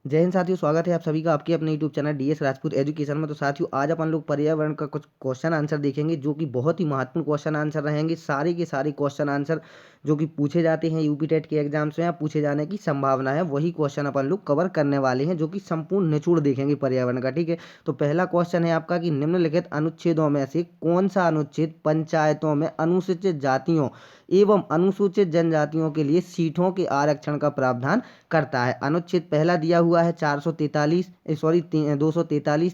जय हिंद साथियों, स्वागत है आप सभी का आपके अपने YouTube channel DS Rajput education में। तो साथियों, आज अपन लोग पर्यावरण का कुछ क्वेश्चन आंसर देखेंगे जो कि बहुत ही महत्वपूर्ण क्वेश्चन आंसर रहेंगे। सारे के सारे क्वेश्चन आंसर जो कि पूछे जाते हैं यूपी टेट के एग्जाम्स में या पूछे जाने की संभावना है, वही क्वेश्चन अपन लोग कवर करने वाले हैं, जो कि संपूर्ण निचोड़ देखेंगे पर्यावरण का। ठीक है, तो पहला क्वेश्चन है आपका कि निम्नलिखित अनुच्छेदों में से कौन सा अनुच्छेद पंचायतों में अनुसूचित जातियों एवं अनुसूचित जनजातियों के लिए सीटों के आरक्षण का प्रावधान करता है। अनुच्छेद पहला दिया हुआ है 443, सॉरी 243,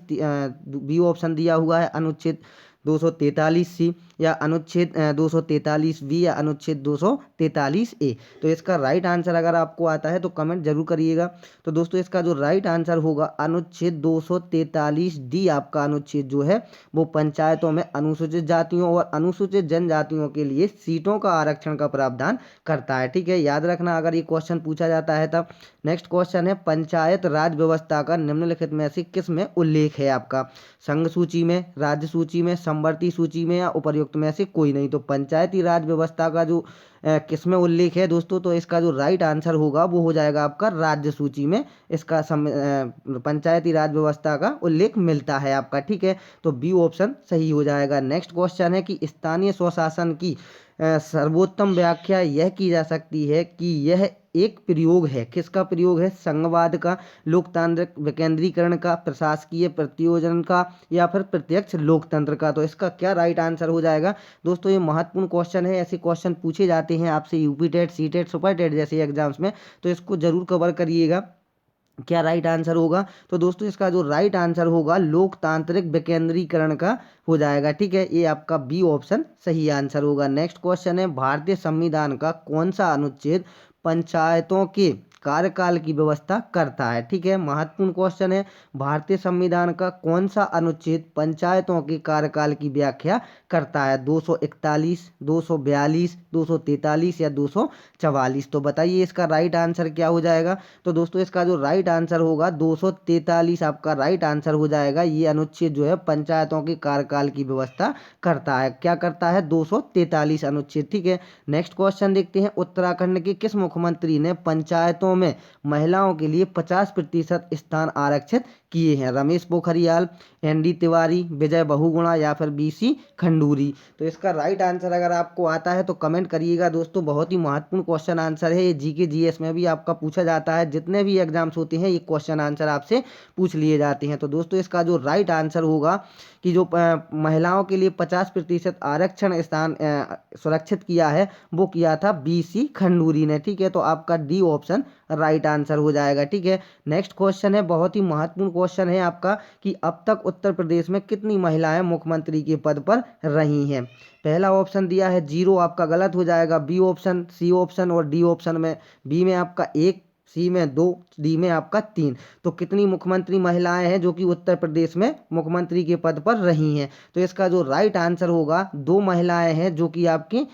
बी ऑप्शन दिया हुआ है अनुच्छेद 243C या अनुच्छेद 243B या अनुच्छेद 243A। तो इसका राइट आंसर अगर आपको आता है तो कमेंट जरूर करिएगा। तो दोस्तों, इसका जो राइट आंसर होगा अनुच्छेद 243D आपका अनुच्छेद जो है वो पंचायतों में अनुसूचित जातियों और अनुसूचित जनजातियों के लिए सीटों का आरक्षण का प्रावधान करता है। ठीक है, याद रखना अगर ये क्वेश्चन पूछा जाता है तब। नेक्स्ट क्वेश्चन है, पंचायत राज व्यवस्था का निम्नलिखित में से किस में उल्लेख है आपका? संघ सूची में, राज्य सूची में, समवर्ती सूची में या उपर्युक्त में से कोई नहीं। तो पंचायती राज व्यवस्था का जो किस में उल्लेख है दोस्तों, तो इसका जो राइट आंसर होगा वो हो जाएगा आपका राज्य सूची में। इसका पंचायती राज व्यवस्था का उल्लेख मिलता है आपका। ठीक है, तो बी ऑप्शन सही हो जाएगा। नेक्स्ट क्वेश्चन है कि स्थानीय स्वशासन की सर्वोत्तम व्याख्या यह की जा सकती है कि यह एक प्रयोग है। किसका प्रयोग है? संघवाद का, लोकतांत्रिक विकेंद्रीकरण का, प्रशासकीय प्रत्योजन का या फिर प्रत्यक्ष लोकतंत्र का। तो इसका क्या राइट आंसर हो जाएगा दोस्तों? ये महत्वपूर्ण क्वेश्चन है, ऐसे क्वेश्चन पूछे जाते हैं आपसे UP TET, C TET, super TET जैसे एग्जाम्स में, तो इसको जरूर कवर करिएगा। क्या राइट आंसर होगा? तो दोस्तों, इसका जो राइट आंसर होगा लोकतांत्रिक विकेंद्रीकरण का हो जाएगा। ठीक है, ये आपका बी ऑप्शन सही आंसर होगा। नेक्स्ट क्वेश्चन है, भारतीय संविधान का कौन सा अनुच्छेद पंचायतों के कार्यकाल की व्यवस्था करता है? ठीक है, महत्वपूर्ण क्वेश्चन है। भारतीय संविधान का कौन सा अनुच्छेद पंचायतों के कार्यकाल की व्याख्या करता है? 241, 242, 243 या 244? तो बताइए इसका राइट आंसर क्या हो जाएगा? तो दोस्तों, इसका जो राइट आंसर होगा 243 आपका राइट आंसर हो जाएगा। ये अनुच्छेद जो है पंचायतों के कार्यकाल की व्यवस्था करता है। क्या करता है? 243 अनुच्छेद। ठीक है, नेक्स्ट क्वेश्चन देखते हैं। उत्तराखंड के किस मुख्यमंत्री ने पंचायतों में महिलाओं के लिए 50% स्थान आरक्षित किए हैं? रमेश पोखरियाल, एनडी तिवारी, विजय बहुगुणा या फिर बीसी खंडूरी? तो इसका राइट आंसर अगर आपको आता है तो कमेंट करिएगा दोस्तों। बहुत ही महत्वपूर्ण क्वेश्चन आंसर है ये, जीके जीएस में भी आपका पूछा जाता है। जितने भी एग्जाम्स होते हैं ये क्वेश्चन आंसर आपसे पूछ लिए जाते हैं। तो दोस्तों, इसका जो राइट आंसर होगा कि जो महिलाओं के लिए 50% आरक्षण स्थान सुरक्षित किया है वो किया था बीसी खंडूरी ने। ठीक है, तो आपका डी ऑप्शन राइट आंसर हो जाएगा। ठीक है, नेक्स्ट क्वेश्चन है, बहुत ही महत्वपूर्ण क्वेश्चन है आपका कि अब तक उत्तर प्रदेश में कितनी महिलाएं मुख्यमंत्री के पद पर रही हैं? पहला ऑप्शन दिया है 0, आपका गलत हो जाएगा। बी ऑप्शन, सी ऑप्शन और डी ऑप्शन में, बी में आपका 1, सी में 2, डी में आपका 3। तो कितनी मुख्यमंत्री महिलाएं हैं जो कि उत्तर प्रदेश में मुख्यमंत्री के पद पर रही हैं? तो इसका जो राइट आंसर होगा 2 महिलाएं हैं जो कि आपकी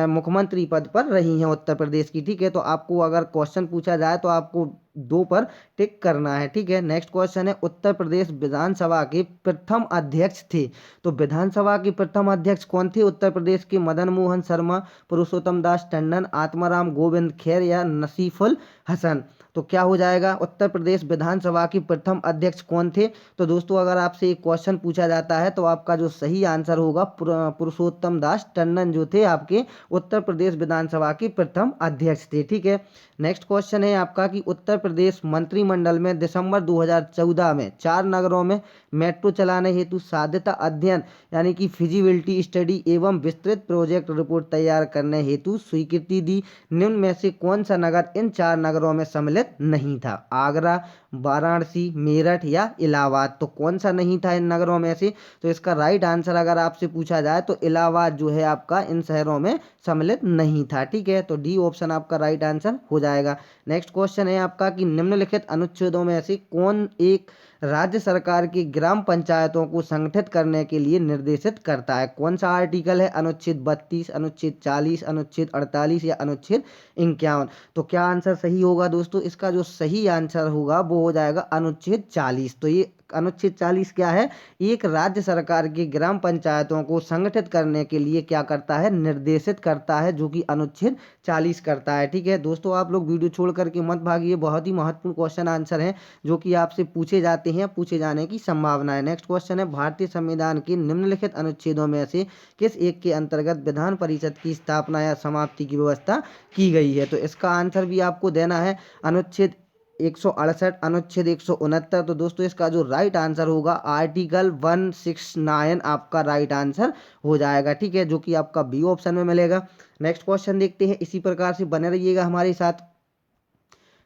मुख्यमंत्री पद पर रही हैं उत्तर प्रदेश की। ठीक है, तो आपको अगर क्वेश्चन पूछा जाए तो आपको 2 पर टिक करना है। ठीक है, नेक्स्ट क्वेश्चन है, उत्तर प्रदेश विधानसभा के प्रथम अध्यक्ष थे। तो विधानसभा के प्रथम अध्यक्ष कौन थे उत्तर प्रदेश के? मदन मोहन शर्मा, पुरुषोत्तम दास टंडन, आत्माराम गोविंद खेर या नसीफुल हसन? तो क्या हो जाएगा? उत्तर प्रदेश विधानसभा के प्रथम अध्यक्ष कौन थे? तो दोस्तों, अगर आपसे एक क्वेश्चन पूछा जाता है तो आपका जो सही आंसर होगा पुरुषोत्तम दास टंडन जो थे आपके उत्तर प्रदेश विधानसभा के प्रथम अध्यक्ष थे। ठीक है, नेक्स्ट क्वेश्चन है आपका कि उत्तर प्रदेश मंत्रिमंडल में दिसंबर 2014 में 4 नगरों में मेट्रो चलाने हेतु साध्यता अध्ययन यानी कि फिजिबिलिटी स्टडी एवं विस्तृत प्रोजेक्ट रिपोर्ट तैयार करने हेतु स्वीकृति दी। निम्न में से कौन सा नगर इन 4 नगरों में सम्मिलित नहीं था? आगरा, वाराणसी, मेरठ या इलाहाबाद? तो कौन सा नहीं था इन नगरों में से? तो इसका राइट आंसर अगर आपसे पूछा जाए तो इलाहाबाद जो है आपका इन शहरों में सम्मिलित नहीं था। ठीक है, तो डी ऑप्शन आपका राइट आंसर हो जाएगा। नेक्स्ट क्वेश्चन है आपका कि निम्नलिखित अनुच्छेदों में से कौन एक राज्य सरकार की ग्राम पंचायतों को संगठित करने के लिए निर्देशित करता है? कौन सा आर्टिकल है? अनुच्छेद 32, अनुच्छेद 40, अनुच्छेद 48 या अनुच्छेद 51? तो क्या आंसर सही होगा दोस्तों? इसका जो सही आंसर होगा वो हो जाएगा अनुच्छेद 40। तो ये अनुच्छेद 40 क्या है, एक राज्य सरकार की ग्राम पंचायतों को संगठित करने के लिए क्या करता है, निर्देशित करता है, जो कि अनुच्छेद 40 करता है। ठीक है दोस्तों, आप लोग वीडियो छोड़ करके मत भागिए, बहुत ही महत्वपूर्ण क्वेश्चन आंसर है जो कि आपसे पूछे जाते हैं, पूछे जाने की संभावना है। नेक्स्ट क्वेश्चन है, भारतीय संविधान के निम्नलिखित अनुच्छेदों में से किस एक के अंतर्गत विधान परिषद की स्थापना या समाप्ति की व्यवस्था की गई है। तो इसका आंसर भी आपको देना है अनुच्छेद 168, अनुच्छेद 169। तो दोस्तों इसका जो राइट आंसर होगा आर्टिकल 169 आपका राइट आंसर हो जाएगा। ठीक है, जो कि आपका बी ऑप्शन में मिलेगा। नेक्स्ट क्वेश्चन देखते हैं, इसी प्रकार से बने रहिएगा हमारे साथ।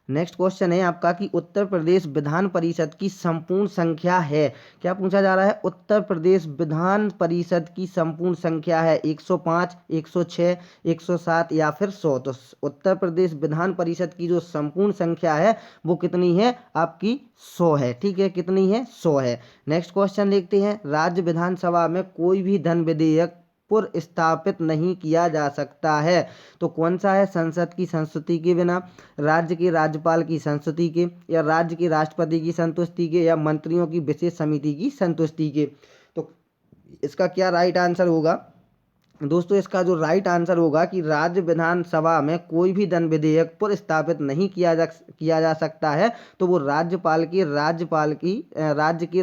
नेक्स्ट क्वेश्चन है आपका कि उत्तर प्रदेश विधान परिषद की संपूर्ण संख्या है, क्या पूछा जा रहा है, उत्तर प्रदेश विधान परिषद की संपूर्ण संख्या है 105, 106, 107 या फिर 100। तो उत्तर प्रदेश विधान परिषद की जो संपूर्ण संख्या है वो कितनी है, आपकी 100 है। ठीक है, कितनी है, 100 है। नेक्स्ट क्वेश्चन देखते हैं, राज्य विधानसभा में कोई भी धन विधेयक पूर्व स्थापित नहीं किया जा सकता है। तो कौन सा है, संसद की संस्तुति के बिना, राज्य के राज्यपाल की संस्तुति के, या राज्य के राष्ट्रपति की संतुष्टि के, या मंत्रियों की विशेष समिति की संतुष्टि के। तो इसका क्या राइट आंसर होगा दोस्तों, इसका जो राइट आंसर होगा कि राज्य विधानसभा में कोई भी धन विधेयक पुनर्स्थापित नहीं किया जा सकता है, तो वो राज्य के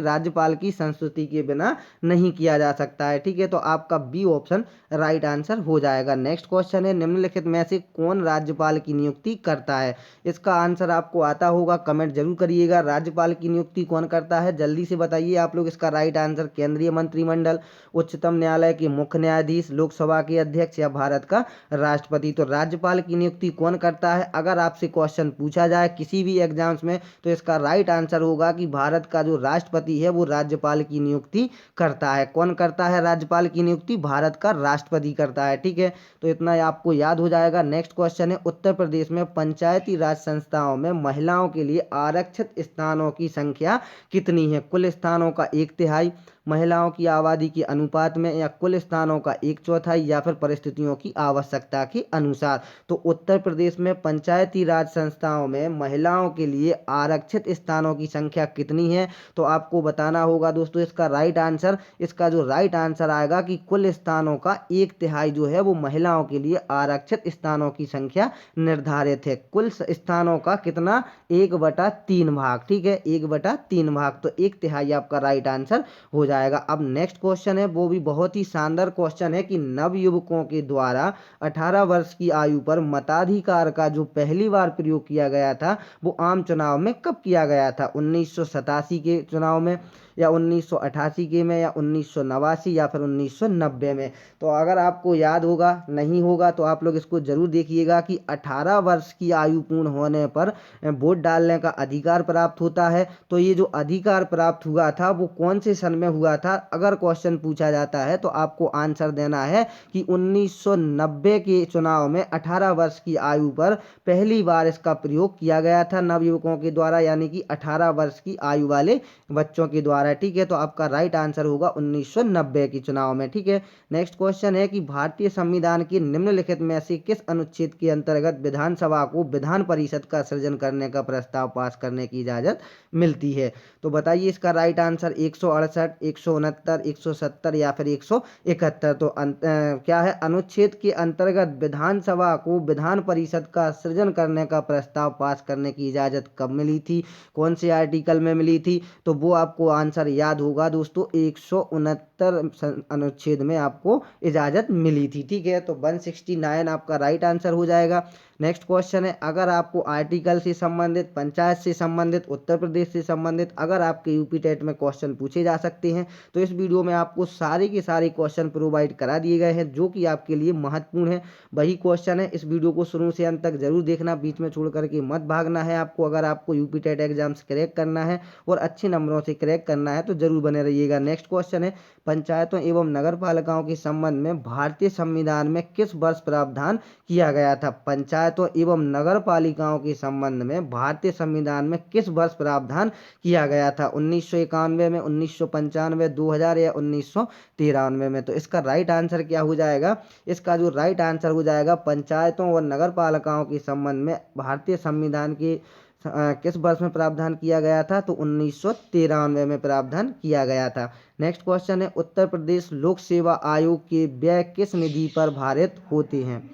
राज्यपाल की संस्तुति के बिना नहीं किया जा सकता है। ठीक है, तो आपका बी ऑप्शन राइट आंसर हो जाएगा। नेक्स्ट क्वेश्चन है, निम्नलिखित में से कौन राज्यपाल की नियुक्ति करता है। इसका आंसर आपको आता होगा, कमेंट जरूर करिएगा। राज्यपाल की नियुक्ति कौन करता है, जल्दी से बताइए आप लोग। इसका राइट आंसर केंद्रीय मंत्रिमंडल, उच्चतम न्यायालय के मुख्य न्यायाधीश, लोकसभा के अध्यक्ष या भारत का राष्ट्रपति। तो राज्यपाल की नियुक्ति कौन करता है, अगर आपसे क्वेश्चन पूछा जाए किसी भी एग्जाम्स में, तो इसका राइट आंसर होगा कि भारत का जो राष्ट्रपति है वो राज्यपाल की नियुक्ति करता है। कौन करता है राज्यपाल की नियुक्ति, भारत का राष्ट्रपति करता है। ठीक है, तो इतना आपको याद हो जाएगा। नेक्स्ट क्वेश्चन है, उत्तर प्रदेश में पंचायती राज संस्थाओं में महिलाओं के लिए आरक्षित स्थानों की संख्या कितनी है। कुल स्थानों का 1/3, महिलाओं की आबादी के अनुपात में, या कुल स्थानों का 1/4, या फिर परिस्थितियों की आवश्यकता के अनुसार। तो उत्तर प्रदेश में पंचायती राज संस्थाओं में महिलाओं के लिए आरक्षित स्थानों की संख्या कितनी है, तो आपको बताना होगा दोस्तों इसका राइट आंसर। इसका जो राइट आंसर आएगा कि कुल स्थानों का 1/3 जो है वो महिलाओं के लिए आरक्षित स्थानों की संख्या निर्धारित है। कुल स्थानों का कितना, 1/3 भाग। ठीक है, 1/3 भाग, तो 1/3 आपका राइट आंसर हो जाएगा। अब नेक्स्ट क्वेश्चन है, वो भी बहुत ही शानदार क्वेश्चन है कि नवयुवकों के द्वारा 18 वर्ष की आयु पर मताधिकार का जो पहली बार प्रयोग किया गया था वो आम चुनाव में कब किया गया था। 1987 के चुनाव में, या 1988 के में, या 1989, या फिर 1990 में। तो अगर आपको याद होगा, नहीं होगा तो आप लोग इसको जरूर देखिएगा कि 18 वर्ष की आयु पूर्ण होने पर वोट डालने का अधिकार प्राप्त होता है। तो ये जो अधिकार प्राप्त हुआ था वो कौन से सन में हुआ था, अगर क्वेश्चन पूछा जाता है तो आपको आंसर देना है कि 1990 के चुनाव में 18 वर्ष की आयु पर पहली बार इसका प्रयोग किया गया था नवयुवकों के द्वारा, यानी कि 18 वर्ष की आयु वाले बच्चों के द्वारा। ठीक है, तो आपका राइट आंसर होगा 1990 के चुनाव में। ठीक है, नेक्स्ट क्वेश्चन है कि भारतीय संविधान के निम्नलिखित में से किस अनुच्छेद के अंतर्गत विधानसभा को विधान परिषद का सृजन करने का प्रस्ताव पास करने की इजाजत मिलती है। तो बताइए इसका राइट आंसर 168, 169, 170 या फिर 171। तो क्या है, अनुच्छेद के अंतर्गत विधानसभा को विधान परिषद का सृजन करने का प्रस्ताव पास करने की इजाजत कब मिली थी, कौन से आर्टिकल में मिली थी। तो वो आपको आंसर याद होगा दोस्तों, 169 अनुच्छेद में आपको इजाजत मिली थी। ठीक है, तो 169 आपका राइट आंसर हो जाएगा। नेक्स्ट क्वेश्चन है, अगर आपको आर्टिकल से संबंधित, पंचायत से संबंधित, उत्तर प्रदेश से संबंधित अगर आपके यूपी टेट में क्वेश्चन पूछे जा सकते हैं तो इस वीडियो में आपको सारे के सारे क्वेश्चन प्रोवाइड करा दिए गए हैं जो कि आपके लिए महत्वपूर्ण है। वही क्वेश्चन है, इस वीडियो को शुरू से अंत तक जरूर देखना, बीच में छोड़ करके मत भागना है आपको। अगर आपको यूपी टेट एग्जाम्स क्रैक करना है और अच्छे नंबरों से क्रैक करना है तो जरूर बने रहिएगा। नेक्स्ट क्वेश्चन है, पंचायतों एवं नगर पालिकाओं के संबंध में भारतीय संविधान में किस वर्ष प्रावधान किया गया था। पंचायतों एवं नगर पालिकाओं के संबंध में भारतीय संविधान में किस वर्ष प्रावधान किया गया था, 1991 में, 1995, 2000 या 1993 में। तो इसका राइट आंसर क्या हो जाएगा, इसका जो राइट आंसर हो जाएगा पंचायतों और नगर पालिकाओं के संबंध में भारतीय संविधान के किस वर्ष में प्रावधान किया गया था? तो 1993 में प्रावधान किया गया था। नेक्स्ट क्वेश्चन है, उत्तर प्रदेश लोक सेवा आयोग के व्यय किस निधि पर भारित होते हैं?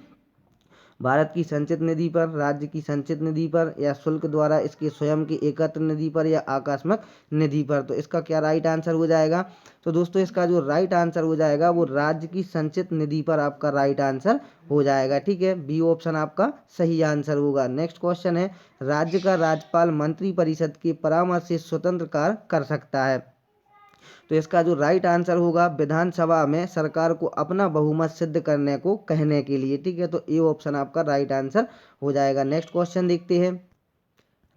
भारत की संचित निधि पर, राज्य की संचित निधि पर, या शुल्क द्वारा इसके स्वयं की एकत्र निधि पर, या आकस्मिक निधि पर? तो इसका क्या राइट आंसर हो जाएगा? तो दोस्तों इसका जो राइट आंसर हो जाएगा वो राज्य की संचित निधि पर आपका राइट आंसर हो जाएगा। ठीक है, बी ऑप्शन आपका सही आंसर होगा। नेक्स्ट क्वेश्चन है, राज्य का राज्यपाल मंत्रिपरिषद के परामर्श से स्वतंत्र कार्य कर सकता है? तो इसका जो राइट आंसर होगा, विधानसभा में सरकार को अपना बहुमत सिद्ध करने को कहने के लिए। ठीक है, तो ए ऑप्शन आपका राइट आंसर हो जाएगा। नेक्स्ट क्वेश्चन देखते हैं।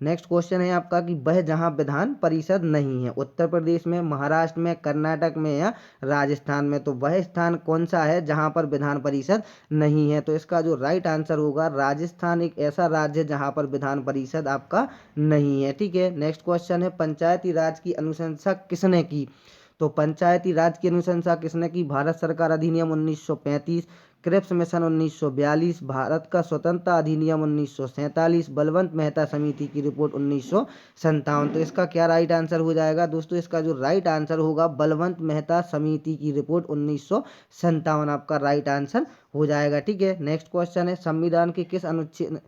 नेक्स्ट क्वेश्चन है आपका कि वह जहां विधान परिषद नहीं है, उत्तर प्रदेश में, महाराष्ट्र में, कर्नाटक में या राजस्थान में, तो वह स्थान कौन सा है जहां पर विधान परिषद नहीं है? तो इसका जो राइट आंसर होगा, राजस्थान एक ऐसा राज्य है जहां पर विधान परिषद आपका नहीं है। ठीक है, नेक्स्ट क्वेश्चन है, पंचायती राज की अनुशंसा किसने की? तो पंचायती राज की अनुशंसा किसने की? भारत सरकार अधिनियम 1935, क्रिप्स मिशन 1942, भारत का स्वतंत्रता अधिनियम 1947, बलवंत मेहता समिति की रिपोर्ट 1957। तो इसका क्या राइट आंसर हो जाएगा? दोस्तों इसका जो राइट आंसर होगा, बलवंत मेहता समिति की रिपोर्ट 1957 आपका राइट आंसर हो जाएगा। ठीक है, नेक्स्ट क्वेश्चन है, संविधान के किस अनुच्छेद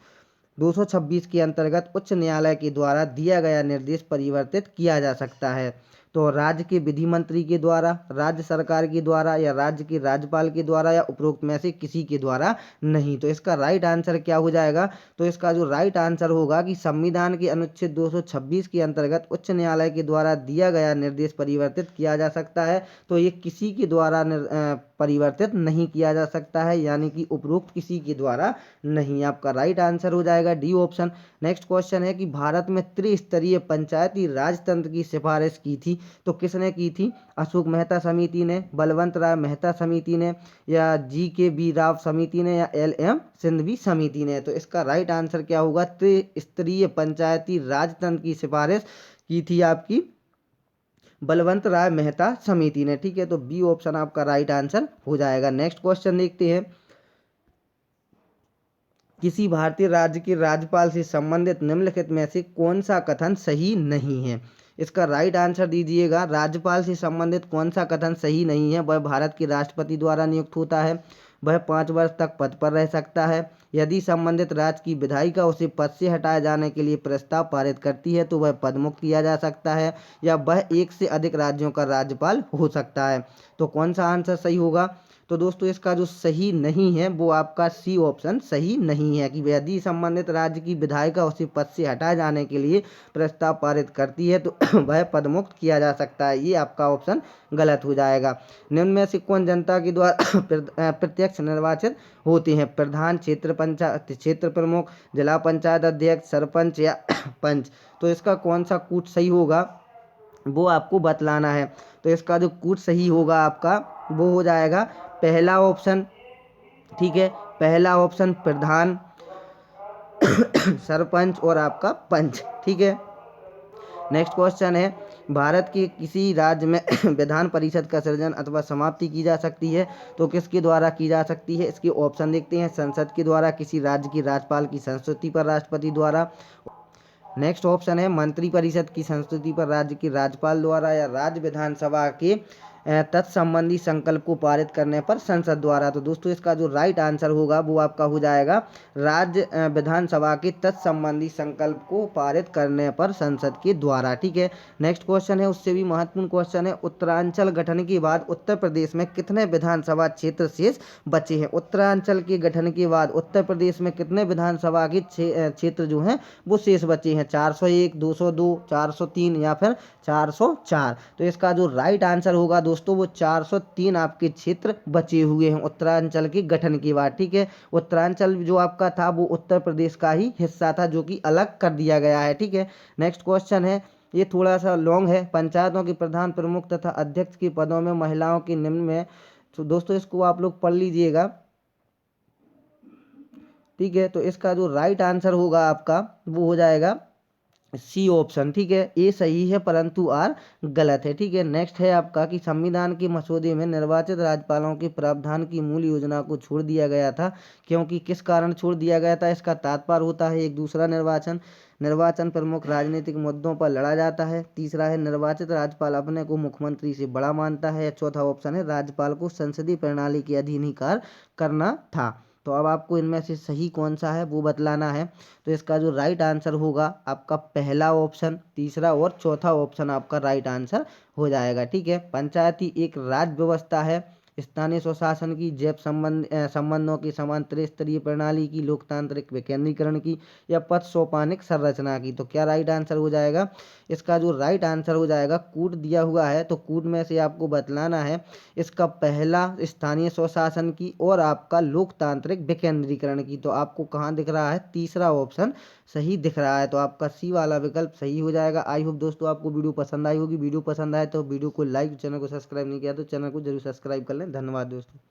226 के अंतर्गत उच्च न्यायालय के द्वारा दिया गया निर्देश परिवर्तित किया जा सकता है? तो राज्य के विधि मंत्री के द्वारा, राज्य सरकार के द्वारा, या राज्य के राज्यपाल के द्वारा, या उपरोक्त में से किसी के द्वारा नहीं? तो इसका राइट आंसर क्या हो जाएगा? तो इसका जो राइट आंसर होगा कि संविधान के अनुच्छेद 226 के अंतर्गत उच्च न्यायालय के द्वारा दिया गया निर्देश परिवर्तित किया जा सकता है। तो ये किसी के द्वारा परिवर्तित नहीं किया जा सकता है, यानी कि उपरोक्त किसी के द्वारा नहीं। आपका राइट आंसर हो जाएगा डी ऑप्शन। नेक्स्ट क्वेश्चन है कि भारत में त्रिस्तरीय पंचायती राज तंत्र की सिफारिश की थी, तो किसने की थी? अशोक मेहता समिति ने, बलवंत राय मेहता समिति ने, या GKB राव समिति ने, या LM सिंघवी समिति ने? तो इसका राइट आंसर क्या होगा? त्रिस्तरीय पंचायती राज तंत्र की सिफारिश की थी आपकी बलवंत राय मेहता समिति ने। ठीक है, तो बी ऑप्शन आपका राइट आंसर हो जाएगा। नेक्स्ट क्वेश्चन देखते हैं, किसी भारतीय राज्य के राज्यपाल से संबंधित निम्नलिखित में से कौन सा कथन सही नहीं है? इसका राइट आंसर दीजिएगा। राज्यपाल से संबंधित कौन सा कथन सही नहीं है? वह भारत के राष्ट्रपति द्वारा नियुक्त होता है, वह 5 वर्ष तक पद पर रह सकता है, यदि संबंधित राज्य की विधायिका उसे पद से हटाए जाने के लिए प्रस्ताव पारित करती है तो वह पद मुक्त किया जा सकता है, या वह एक से अधिक राज्यों का राज्यपाल हो सकता है। तो कौन सा आंसर सही होगा? तो दोस्तों इसका जो सही नहीं है वो आपका सी ऑप्शन सही नहीं है, कि यदि संबंधित राज्य की विधायिका उसे पद से हटाए जाने के लिए प्रस्ताव पारित करती है तो वह पद मुक्त किया जा सकता है। ये आपका ऑप्शन गलत हो जाएगा। निम्न में से कौन जनता के द्वारा प्रत्यक्ष निर्वाचित होते हैं? प्रधान, क्षेत्र पंचायत, क्षेत्र प्रमुख, जिला पंचायत अध्यक्ष, सरपंच, या पंच? तो इसका कौन सा कूट सही होगा वो आपको बतलाना है। तो इसका जो कूट सही होगा आपका वो हो जाएगा पहला ऑप्शन। ठीक है, पहला ऑप्शन प्रधान, सरपंच और आपका पंच। ठीक है, नेक्स्ट क्वेश्चन है, भारत के किसी राज्य में विधान परिषद का सृजन अथवा समाप्ति की जा सकती है, तो किसके द्वारा की जा सकती है? इसके ऑप्शन देखते हैं। संसद के द्वारा, किसी राज्य की राज्यपाल की संस्तुति पर राष्ट्रपति द्वारा, नेक्स्ट ऑप्शन है मंत्रिपरिषद की संस्तुति पर राज्य की राज्यपाल द्वारा, या राज्य विधानसभा के तत्संबंधी संकल्प को पारित करने पर संसद द्वारा। तो दोस्तों इसका जो राइट आंसर होगा वो आपका हो जाएगा राज्य विधानसभा के तत्संबंधी संकल्प को पारित करने पर संसद के द्वारा। ठीक है, नेक्स्ट क्वेश्चन है उससे भी महत्वपूर्ण क्वेश्चन है, उत्तरांचल गठन के बाद उत्तर प्रदेश में कितने विधानसभा क्षेत्र शेष बचे हैं? उत्तरांचल के गठन के बाद उत्तर प्रदेश में कितने विधानसभा के क्षेत्र जो हैं वो शेष बचे हैं? 401, 202, 403 या फिर 404? तो इसका जो राइट आंसर होगा दोस्तों वो 403 आपके क्षेत्र बचे हुए हैं उत्तरांचल के गठन के बाद। ठीक है, उत्तरांचल जो आपका था वो उत्तर प्रदेश का ही हिस्सा था जो कि अलग कर दिया गया है। ठीक है, नेक्स्ट क्वेश्चन है, ये थोड़ा सा लॉन्ग है, पंचायतों के प्रधान, प्रमुख तथा अध्यक्ष के पदों में महिलाओं के निम्न में। तो दोस्तों इसको आप लोग पढ़ लीजिएगा। ठीक है, तो इसका जो राइट आंसर होगा आपका वो हो जाएगा सी ऑप्शन, ठीक है। ए सही है परंतु आर गलत है, ठीक है। नेक्स्ट है आपका कि संविधान के मसौदे में निर्वाचित राज्यपालों के प्रावधान की मूल योजना को छोड़ दिया गया था, क्योंकि किस कारण छोड़ दिया गया था। इसका तात्पर्य होता है एक दूसरा निर्वाचन, निर्वाचन प्रमुख राजनीतिक मुद्दों पर लड़ा जाता है। तीसरा है निर्वाचित राज्यपाल अपने को मुख्यमंत्री से बड़ा मानता है। चौथा ऑप्शन है राज्यपाल को संसदीय प्रणाली के अधीन ही कार्य करना था। तो अब आपको इनमें से सही कौन सा है वो बतलाना है। तो इसका जो राइट आंसर होगा आपका पहला ऑप्शन, तीसरा और चौथा ऑप्शन आपका राइट आंसर हो जाएगा, ठीक है। पंचायती एक राज्य व्यवस्था है स्थानीय स्वशासन की, जैव संबंधों की समान त्रिस्तरीय प्रणाली की, लोकतांत्रिक विकेंद्रीकरण की, या पद सोपानिक संरचना की। तो क्या राइट आंसर हो जाएगा। इसका जो राइट आंसर हो जाएगा, कूट दिया हुआ है तो कूट में से आपको बतलाना है इसका पहला स्थानीय स्वशासन की और आपका लोकतांत्रिक विकेंद्रीकरण की। तो आपको कहाँ दिख रहा है, तीसरा ऑप्शन सही दिख रहा है। तो आपका सी वाला विकल्प सही हो जाएगा। आई होप दोस्तों आपको वीडियो पसंद आई होगी। वीडियो पसंद आए तो वीडियो को लाइक, चैनल को सब्सक्राइब नहीं किया तो चैनल को जरूर सब्सक्राइब कर लें। धन्यवाद दोस्तों।